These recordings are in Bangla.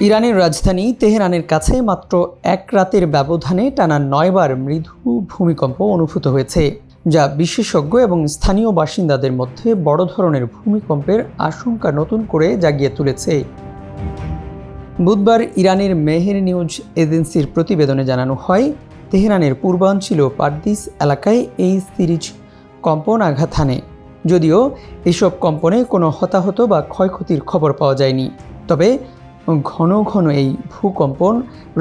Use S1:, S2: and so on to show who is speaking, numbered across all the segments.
S1: ইরানের রাজধানী তেহরানের কাছে মাত্র এক রাতের ব্যবধানে টানা ৯ বার মৃদু ভূমিকম্প অনুভূত হয়েছে, যা বিশেষজ্ঞ এবং স্থানীয় বাসিন্দাদের মধ্যে বড় ধরনের ভূমিকম্পের আশঙ্কা নতুন করে জাগিয়ে তুলেছে। বুধবার ইরানের মেহের নিউজ এজেন্সির প্রতিবেদনে জানানো হয়, তেহরানের পূর্বাঞ্চল পারদিস এলাকায় এই সিরিজ কম্পন আঘাত হানে। যদিও এসব কম্পনে কোনো হতাহত বা ক্ষয়ক্ষতির খবর পাওয়া যায়নি, তবে ঘন ঘন এই ভূকম্পন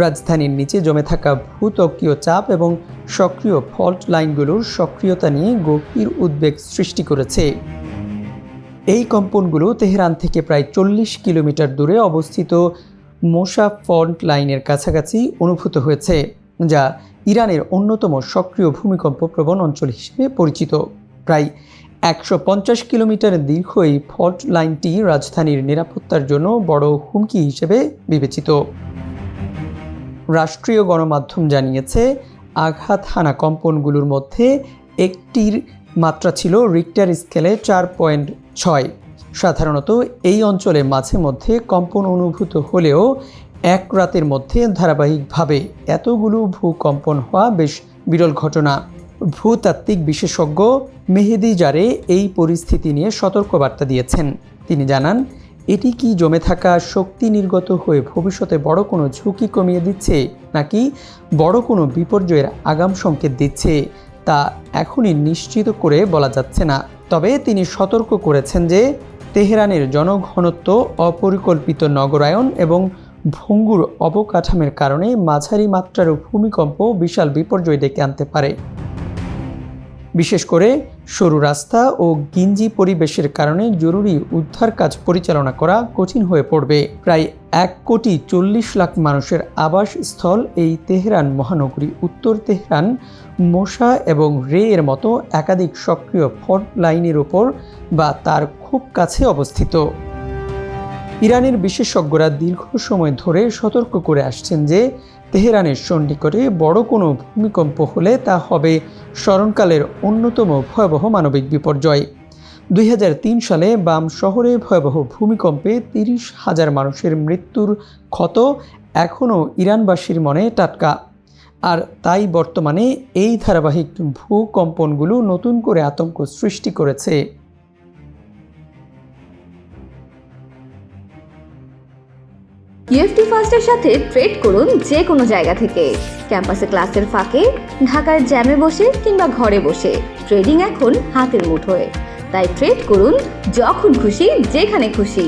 S1: রাজধানীর নিচে জমে থাকা ভূত্বকীয় চাপ এবং সক্রিয় ফল্ট লাইনগুলোর সক্রিয়তা নিয়ে গভীর উদ্বেগ সৃষ্টি করেছে। এই কম্পনগুলো তেহরান থেকে প্রায় ৪০ কিলোমিটার দূরে অবস্থিত মোসা ফল্ট লাইনের কাছাকাছি অনুভূত হয়েছে, যা ইরানের অন্যতম সক্রিয় ভূমিকম্প প্রবণ অঞ্চল হিসেবে পরিচিত। প্রায় ১৫০ কিলোমিটার দীর্ঘ এই ফল্ট লাইনটি রাজধানীর নিরাপত্তার জন্য বড় হুমকি হিসেবে বিবেচিত। রাষ্ট্রীয় গণমাধ্যম জানিয়েছে, আঘাত হানা কম্পনগুলোর মধ্যে একটির মাত্রা ছিল রিক্টার স্কেলে ৪.৬। সাধারণত এই অঞ্চলে মাঝে মধ্যে কম্পন অনুভূত হলেও এক রাতের মধ্যে ধারাবাহিকভাবে এতগুলো ভূকম্পন হওয়া বেশ বিরল ঘটনা। ভূতাত্ত্বিক বিশেষজ্ঞ মেহেদি জারে এই পরিস্থিতি নিয়ে সতর্কবার্তা দিয়েছেন। তিনি জানান, এটি কি জমে থাকা শক্তি নির্গত হয়ে ভবিষ্যতে বড় কোনো ঝুঁকি কমিয়ে দিচ্ছে, নাকি বড় কোনো বিপর্যয়ের আগাম সংকেত দিচ্ছে, তা এখনই নিশ্চিত করে বলা যাচ্ছে না। তবে তিনি সতর্ক করেছেন যে তেহরানের জনঘনত্ব, অপরিকল্পিত নগরায়ন এবং ভঙ্গুর অবকাঠামোর কারণে মাঝারি মাত্রার ভূমিকম্প বিশাল বিপর্যয় ডেকে আনতে পারে। বিশেষ করে সরু রাস্তা ও গিঞ্জি পরিবেশের কারণে জরুরি উদ্ধার কাজ পরিচালনা করা কঠিন হয়ে পড়বে। প্রায় ১,৪০,০০,০০০ মানুষের আবাসস্থল এই তেহরান মহানগরী উত্তর তেহরান, মোসা এবং রে এর মতো একাধিক সক্রিয় ফল্ট লাইনের ওপর বা তার খুব কাছে অবস্থিত। ইরানের বিশেষজ্ঞরা দীর্ঘ সময় ধরে সতর্ক করে আসছেন যে তেহরানের সন্নিকটে বড় কোনো ভূমিকম্প হলে তা হবে স্মরণকালের অন্যতম ভয়াবহ মানবিক বিপর্যয়। ২০০৩ সালে বাম শহরে ভয়াবহ ভূমিকম্পে ৩০,০০০ মানুষের মৃত্যুর ক্ষত এখনও ইরানবাসীর মনে টাটকা। আর তাই বর্তমানে এই ধারাবাহিক ভূকম্পনগুলো নতুন করে আতঙ্ক সৃষ্টি করেছে।
S2: ইউএফটি ফার্স্টের সাথে ট্রেড করুন যে কোনো জায়গা থেকে। ক্যাম্পাসে ক্লাসের ফাঁকে, ঢাকার জ্যামে বসে কিংবা ঘরে বসে ট্রেডিং এখন হাতের মুঠোয়। তাই ট্রেড করুন যখন খুশি, যেখানে খুশি।